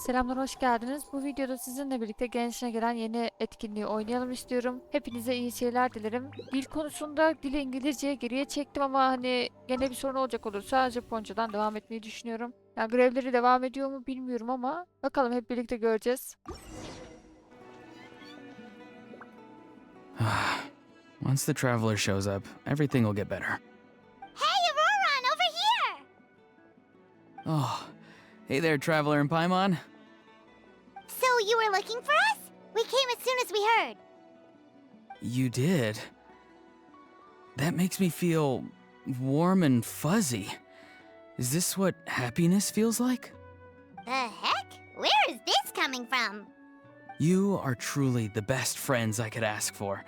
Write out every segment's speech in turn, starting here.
Selamlar, hoş geldiniz. Bu videoda sizinle birlikte Genshin'e gelen yeni etkinliği oynayalım istiyorum. Hepinize iyi seyirler dilerim. Dil konusunda dili İngilizceye geriye çektim ama hani gene bir sorun olacak olursa Japoncadan devam etmeyi düşünüyorum. Yani görevleri devam ediyor mu bilmiyorum ama bakalım, hep birlikte göreceğiz. Once the traveler shows up, everything will get better. Hey, ororon, over here! Oh, hey there, traveler and paimon. So you were looking for us? We came as soon as we heard. You did? That makes me feel warm and fuzzy. Is this what happiness feels like? The heck? Where is this coming from? You are truly the best friends I could ask for.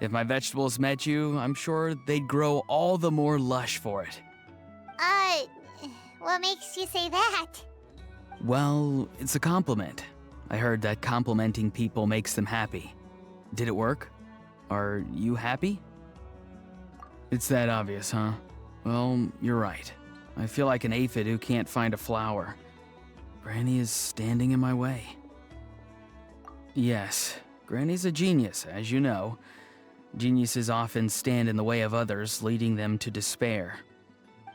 If my vegetables met you, I'm sure they'd grow all the more lush for it. What makes you say that? Well, it's a compliment. I heard that complimenting people makes them happy. Did it work? Are you happy? It's that obvious, huh? Well, you're right. I feel like an aphid who can't find a flower. Granny is standing in my way. Yes, Granny's a genius, as you know. Geniuses often stand in the way of others, leading them to despair.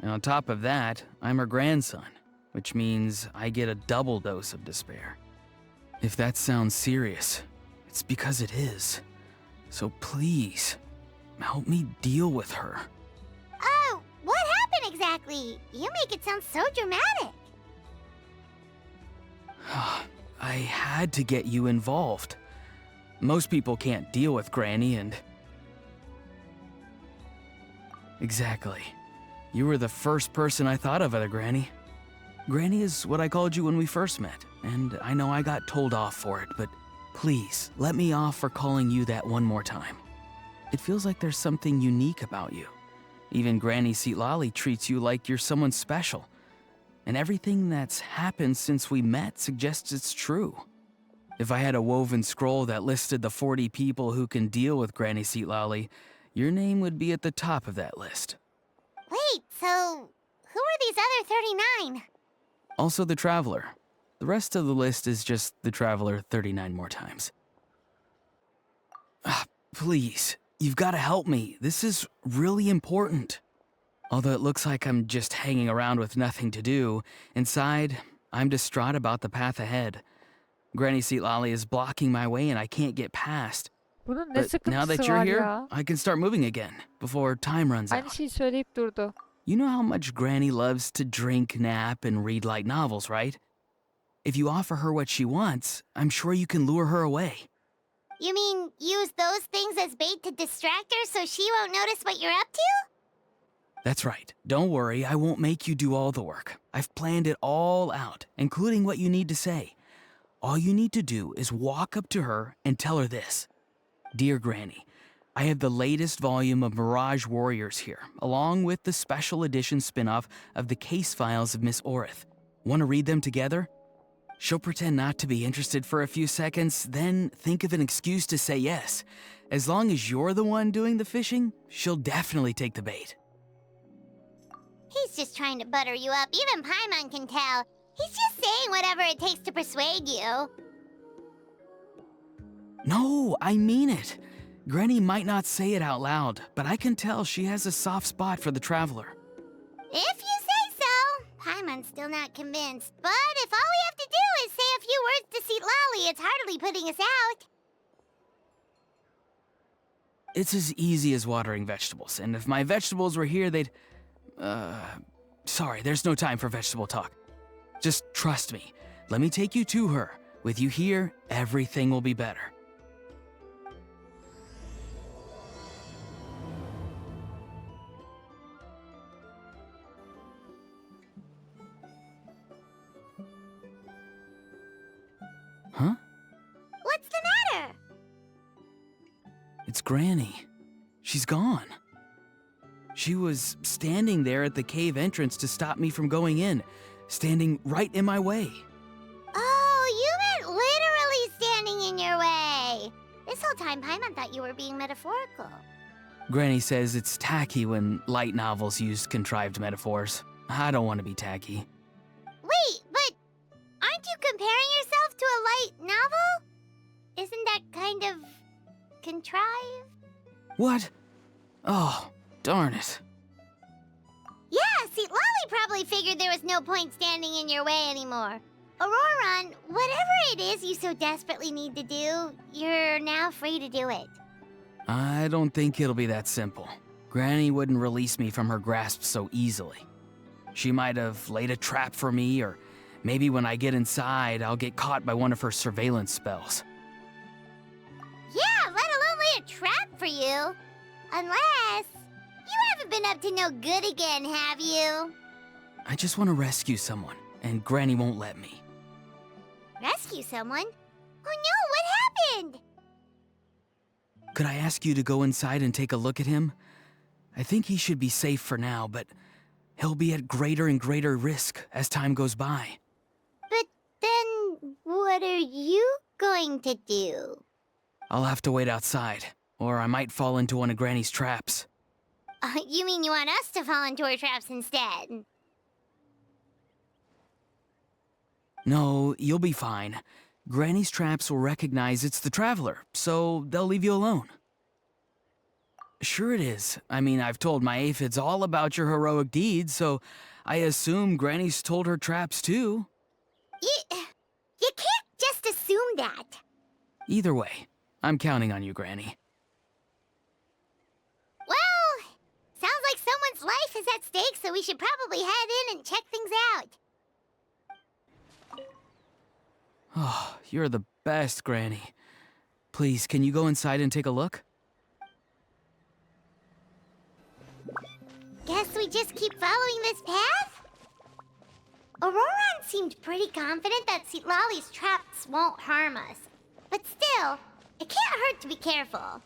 And on top of that, I'm her grandson, which means I get a double dose of despair. If that sounds serious, it's because it is. So please, help me deal with her. Oh, what happened exactly? You make it sound so dramatic. I had to get you involved. Most people can't deal with Granny and... Exactly. You were the first person I thought of other Granny. Granny is what I called you when we first met, and I know I got told off for it, but please, let me off for calling you that one more time. It feels like there's something unique about you. Even Granny Citlali treats you like you're someone special. And everything that's happened since we met suggests it's true. If I had a woven scroll that listed the 40 people who can deal with Granny Citlali, your name would be at the top of that list. Wait, so who are these other 39? Also the Traveler. The rest of the list is just the Traveler 39 more times. Please, you've got to help me. This is really important. Although it looks like I'm just hanging around with nothing to do, inside, I'm distraught about the path ahead. Granny Citlali is blocking my way and I can't get past. Bunun ne But now that sıkıntısı you're var here, ya? I can start moving again before time runs Aynı out. şeyi söyleyip durdu. You know how much Granny loves to drink, nap, and read light novels, right? If you offer her what she wants, I'm sure you can lure her away. You mean use those things as bait to distract her so she won't notice what you're up to? That's right. Don't worry, I won't make you do all the work. I've planned it all out, including what you need to say. All you need to do is walk up to her and tell her this. Dear Granny, I have the latest volume of Mirage Warriors here, along with the special edition spin-off of the case files of Miss Orith. Want to read them together? She'll pretend not to be interested for a few seconds, then think of an excuse to say yes. As long as you're the one doing the fishing, she'll definitely take the bait. He's just trying to butter you up. Even Paimon can tell. He's just saying whatever it takes to persuade you. No, I mean it. Granny might not say it out loud, but I can tell she has a soft spot for the Traveler. If you say so. Paimon's still not convinced, but if all we have to do is say a few words to Citlali, it's hardly putting us out. It's as easy as watering vegetables, and if my vegetables were here, they'd... Sorry, there's no time for vegetable talk. Just trust me. Let me take you to her. With you here, everything will be better. Huh? What's the matter? It's Granny. She's gone. She was standing there at the cave entrance to stop me from going in, standing right in my way. Oh, you meant literally standing in your way. This whole time, Paimon thought you were being metaphorical. Granny says it's tacky when light novels use contrived metaphors. I don't want to be tacky. Wait, but aren't you comparing yourself off to a light novel? Isn't that kind of contrived? What? Oh, darn it. Yeah, see, Lolly probably figured there was no point standing in your way anymore. Ororon, whatever it is you so desperately need to do, you're now free to do it. I don't think it'll be that simple. Granny wouldn't release me from her grasp so easily. She might have laid a trap for me, or maybe when I get inside, I'll get caught by one of her surveillance spells. Yeah, let alone lay a trap for you. Unless you haven't been up to no good again, have you? I just want to rescue someone, and Granny won't let me. Rescue someone? Oh no, what happened? Could I ask you to go inside and take a look at him? I think he should be safe for now, but he'll be at greater and greater risk as time goes by. But then, what are you going to do? I'll have to wait outside, or I might fall into one of Granny's traps. You mean you want us to fall into her traps instead? No, you'll be fine. Granny's traps will recognize it's the Traveler, so they'll leave you alone. Sure it is. I mean, I've told my aphids all about your heroic deeds, so I assume Granny's told her traps too. You can't just assume that. Either way, I'm counting on you, Granny. Well, sounds like someone's life is at stake, so we should probably head in and check things out. Oh, you're the best, Granny. Please, can you go inside and take a look? Guess we just keep following this path? Ororon seemed pretty confident that Citlali's traps won't harm us. But still, it can't hurt to be careful.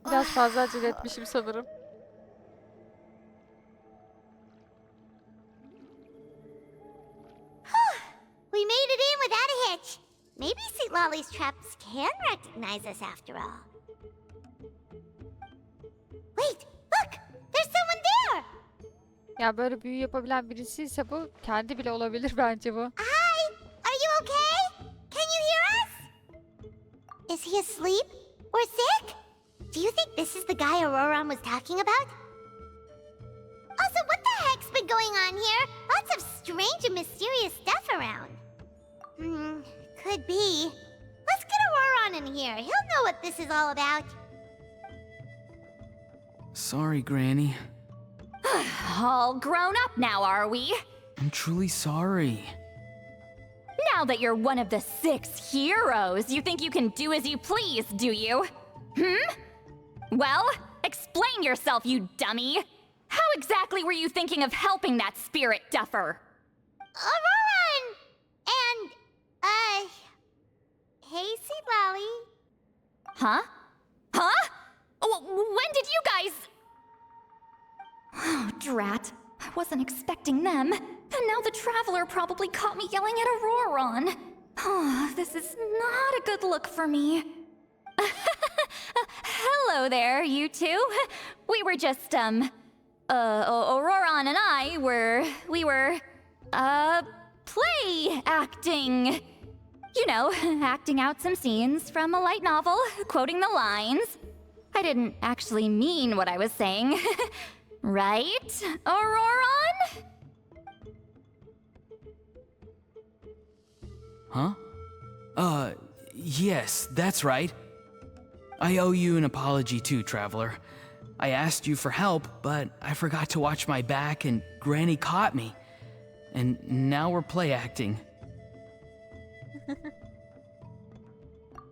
Biraz fazla acele etmişim sanırım. We made it in without a hitch. Maybe Citlali's traps can recognize us after all. Wait, look! There's someone there! Ya böyle büyü yapabilen birisi ise bu kendi bile olabilir bence bu. Hi! Are you okay? Can you hear us? Is he asleep? Or sick? Do you think this is the guy Ororon was talking about? Also, what the heck's been going on here? Lots of strange and mysterious stuff around. Could be. Let's get Ororon in here. He'll know what this is all about. Sorry, Granny. All grown up now, are we? I'm truly sorry. Now that you're one of the 6 heroes, you think you can do as you please, do you? Well, explain yourself, you dummy! How exactly were you thinking of helping that spirit duffer? Ororon! And, hey, Citlali. Huh? Huh? When did you guys... Oh, drat. I wasn't expecting them. And now the Traveler probably caught me yelling at Ororon. Oh, this is not a good look for me. Hello there, you two. We were just, Ororon and I we were, play acting. You know, acting out some scenes from a light novel, quoting the lines. I didn't actually mean what I was saying. Right, Ororon? Huh? Yes, that's right. I owe you an apology too, Traveler. I asked you for help, but I forgot to watch my back and Granny caught me. And now we're play acting.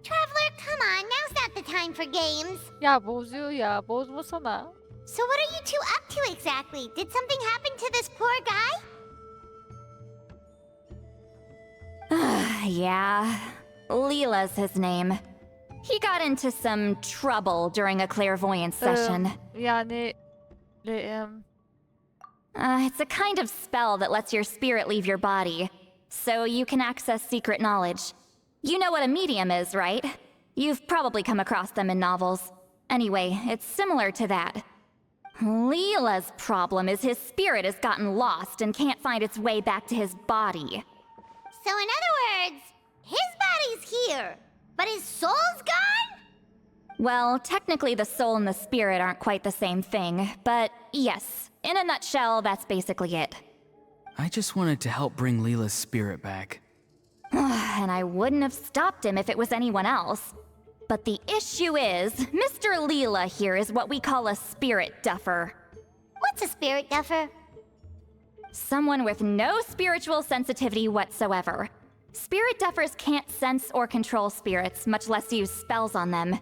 Traveler, come on. Now's not the time for games. Ya bozuyor ya, bozmasana. So what are you two up to exactly? Did something happen to this poor guy? Yeah, Leela's his name. He got into some trouble during a clairvoyance session. Yani... It's a kind of spell that lets your spirit leave your body, so you can access secret knowledge. You know what a medium is, right? You've probably come across them in novels. Anyway, it's similar to that. Leela's problem is his spirit has gotten lost and can't find its way back to his body. So in other words, his body's here, but his soul's gone? Well, technically the soul and the spirit aren't quite the same thing, but yes, in a nutshell, that's basically it. I just wanted to help bring Leela's spirit back. And I wouldn't have stopped him if it was anyone else. But the issue is, Mr. Leela here is what we call a spirit duffer. What's a spirit duffer? Someone with no spiritual sensitivity whatsoever. Spirit duffers can't sense or control spirits, much less use spells on them.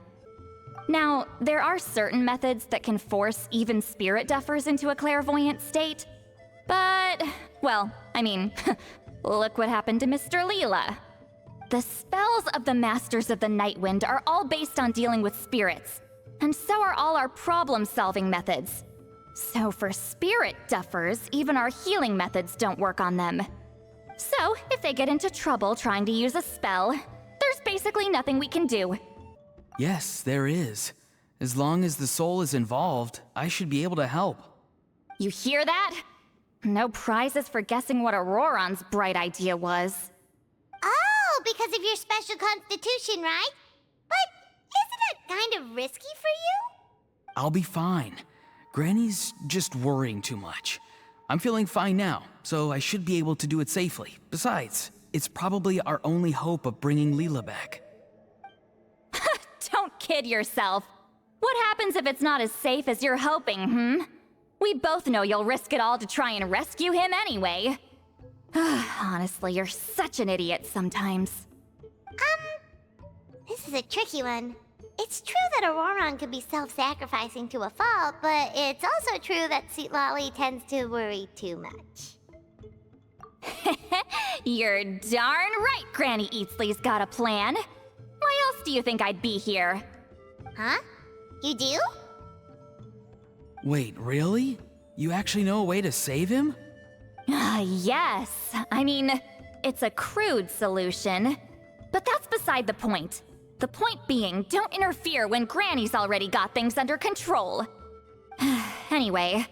Now, there are certain methods that can force even spirit duffers into a clairvoyant state. But, well, I mean, look what happened to Mr. Leela. The spells of the Masters of the Nightwind are all based on dealing with spirits, and so are all our problem-solving methods. So for spirit duffers, even our healing methods don't work on them. So, if they get into trouble trying to use a spell, there's basically nothing we can do. Yes, there is. As long as the soul is involved, I should be able to help. You hear that? No prizes for guessing what Auroron's bright idea was. Oh, because of your special constitution, right? But isn't it kind of risky for you? I'll be fine. Granny's just worrying too much. I'm feeling fine now, so I should be able to do it safely. Besides, it's probably our only hope of bringing Leela back. Don't kid yourself. What happens if it's not as safe as you're hoping, We both know you'll risk it all to try and rescue him anyway. Honestly, you're such an idiot sometimes. This is a tricky one. It's true that ororon could be self-sacrificing to a fault, but it's also true that citlali tends to worry too much. You're darn right Granny Eatsley's got a plan. Why else do you think I'd be here? Huh? You do? Wait, really? You actually know a way to save him? Yes. I mean, it's a crude solution. But that's beside the point. The point being, don't interfere when Granny's already got things under control. Anyway,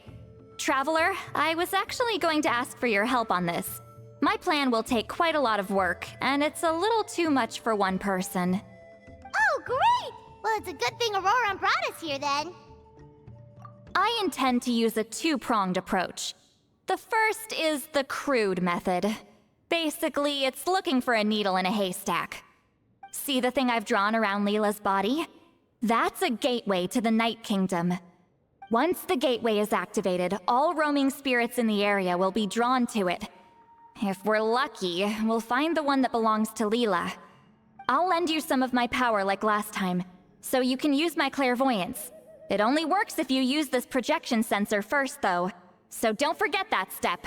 Traveler, I was actually going to ask for your help on this. My plan will take quite a lot of work, and it's a little too much for one person. Oh, great! Well, it's a good thing Ororon brought us here then. I intend to use a two-pronged approach. The first is the crude method. Basically, it's looking for a needle in a haystack. See the thing I've drawn around Leela's body? That's a gateway to the Night Kingdom. Once the gateway is activated, all roaming spirits in the area will be drawn to it. If we're lucky, we'll find the one that belongs to Leela. I'll lend you some of my power like last time, so you can use my clairvoyance. It only works if you use this projection sensor first, though, so don't forget that step.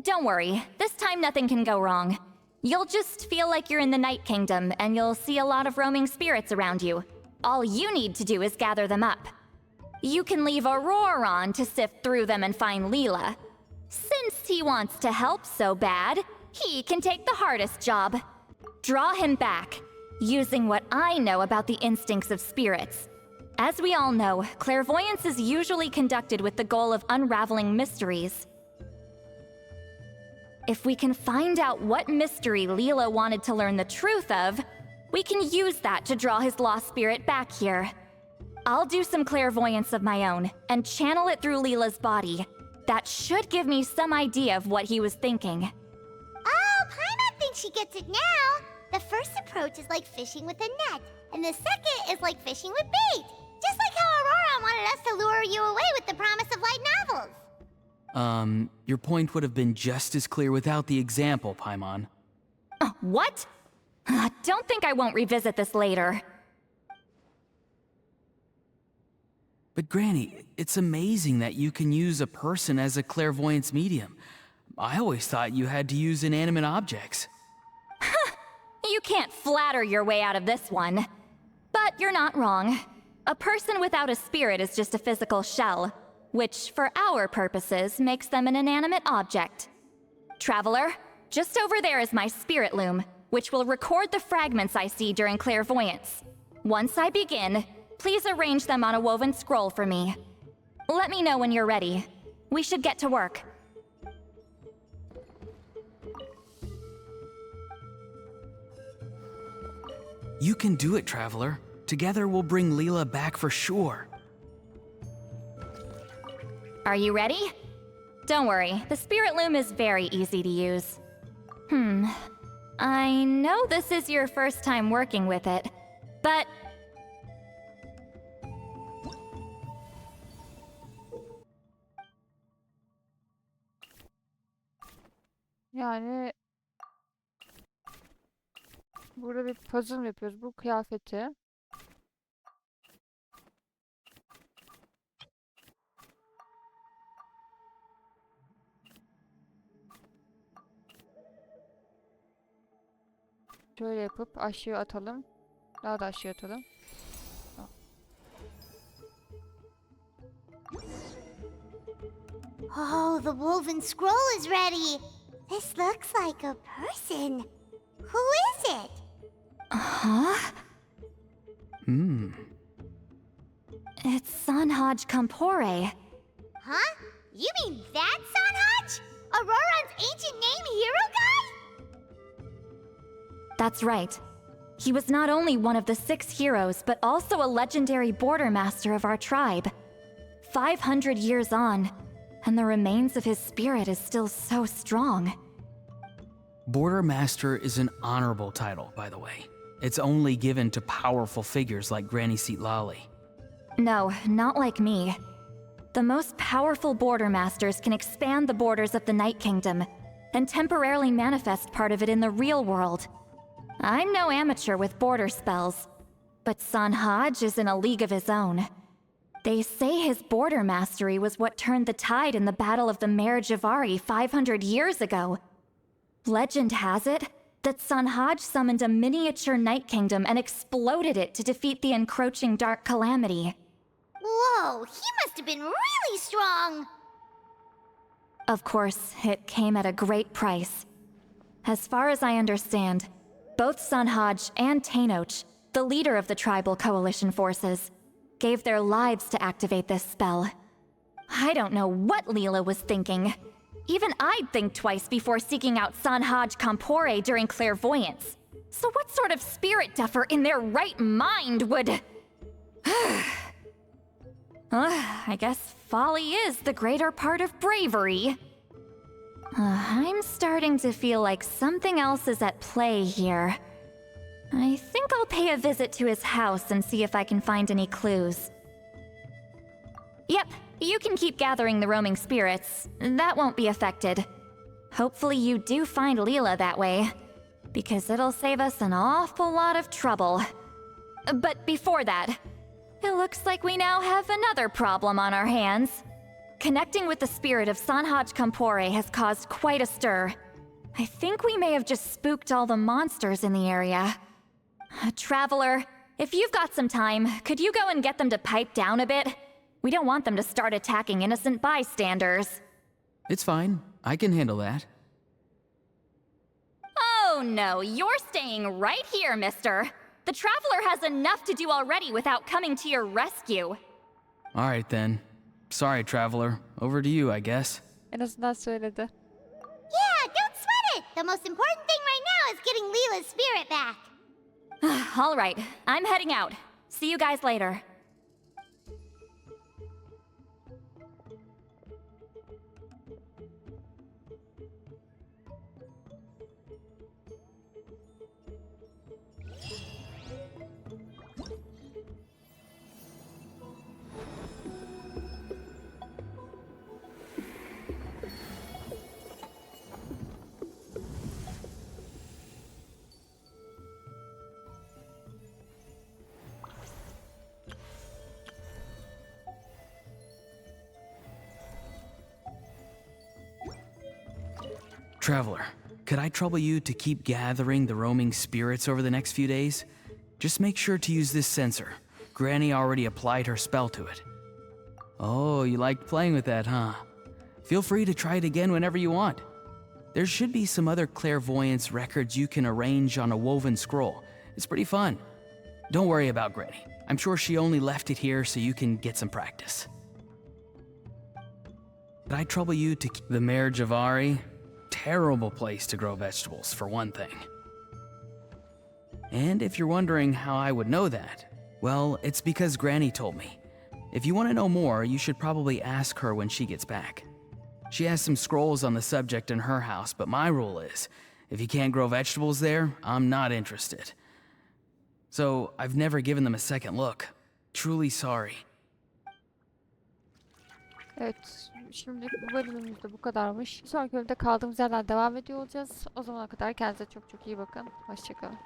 Don't worry, this time nothing can go wrong. You'll just feel like you're in the Night Kingdom, and you'll see a lot of roaming spirits around you. All you need to do is gather them up. You can leave Ororon to sift through them and find Leela. Since he wants to help so bad, he can take the hardest job. Draw him back, using what I know about the instincts of spirits. As we all know, clairvoyance is usually conducted with the goal of unraveling mysteries. If we can find out what mystery Leela wanted to learn the truth of, we can use that to draw his lost spirit back here. I'll do some clairvoyance of my own and channel it through Leela's body. That should give me some idea of what he was thinking. Oh, Paimon thinks she gets it now. The first approach is like fishing with a net, and the second is like fishing with bait. Just like how Ororon wanted us to lure you away with the promise of light novels. Your point would have been just as clear without the example, Paimon. What? Don't think I won't revisit this later. But Granny, it's amazing that you can use a person as a clairvoyance medium. I always thought you had to use inanimate objects. You can't flatter your way out of this one. But you're not wrong. A person without a spirit is just a physical shell, which, for our purposes, makes them an inanimate object. Traveler, just over there is my spirit loom, which will record the fragments I see during clairvoyance. Once I begin, please arrange them on a woven scroll for me. let me know when you're ready. We should get to work. You can do it, Traveler. Together we'll bring Leela back for sure. Are you ready? Don't worry, the spirit loom is very easy to use. I know this is your first time working with it, but... Yani burada bir puzzle yapıyoruz. Bu kıyafeti. Şöyle yapıp aşağı atalım. Daha da aşağı atalım. Oh, the woven scroll is ready. This looks like a person. Who is it? Huh? It's Sanhaj Kampore. Huh? You mean that Sanhaj? Auroron's ancient name hero guy? That's right. He was not only one of the 6 heroes, but also a legendary border master of our tribe. 500 years on, and the remains of his spirit is still so strong. Border Master is an honorable title, by the way. It's only given to powerful figures like Granny Citlali. No, not like me. The most powerful border masters can expand the borders of the Night Kingdom and temporarily manifest part of it in the real world. I'm no amateur with border spells, but Sanhaj is in a league of his own. They say his border mastery was what turned the tide in the Battle of the Mare Javari 500 years ago. Legend has it that Sanhaj summoned a miniature Night Kingdom and exploded it to defeat the encroaching Dark Calamity. Whoa, he must have been really strong. Of course, it came at a great price. As far as I understand, both Sanhaj and Tainoch, the leader of the tribal coalition forces, gave their lives to activate this spell. I don't know what Leela was thinking. Even I'd think twice before seeking out Sanhaj Kampore during clairvoyance. So what sort of spirit duffer in their right mind would... I guess folly is the greater part of bravery. I'm starting to feel like something else is at play here. I think I'll pay a visit to his house and see if I can find any clues. Yep, you can keep gathering the roaming spirits. That won't be affected. Hopefully you do find Leela that way, because it'll save us an awful lot of trouble. But before that, it looks like we now have another problem on our hands. Connecting with the spirit of Sanhaj Kampore has caused quite a stir. I think we may have just spooked all the monsters in the area. Traveler, if you've got some time, could you go and get them to pipe down a bit? We don't want them to start attacking innocent bystanders. It's fine. I can handle that. Oh no, you're staying right here, mister. The Traveler has enough to do already without coming to your rescue. All right then. Sorry, Traveler. Over to you, I guess. En azından söyledi. Yeah, don't sweat it. The most important thing right now is getting Leela's spirit back. All right, I'm heading out. See you guys later. Traveler, could I trouble you to keep gathering the roaming spirits over the next few days? Just make sure to use this sensor. Granny already applied her spell to it. Oh, you liked playing with that, huh? Feel free to try it again whenever you want. There should be some other clairvoyance records you can arrange on a woven scroll. It's pretty fun. Don't worry about Granny. I'm sure she only left it here so you can get some practice. Did I trouble you to the Mare Javari? Terrible place to grow vegetables, for one thing. And if you're wondering how I would know that, well, it's because Granny told me. If you want to know more, you should probably ask her when she gets back. She has some scrolls on the subject in her house, but my rule is, if you can't grow vegetables there, I'm not interested. So, I've never given them a second look. Truly sorry. Evet, şimdilik bu bölümümüz de bu kadarmış. Bir sonraki bölümde kaldığımız yerden devam ediyor olacağız. O zamana kadar kendinize çok çok iyi bakın. Hoşçakalın.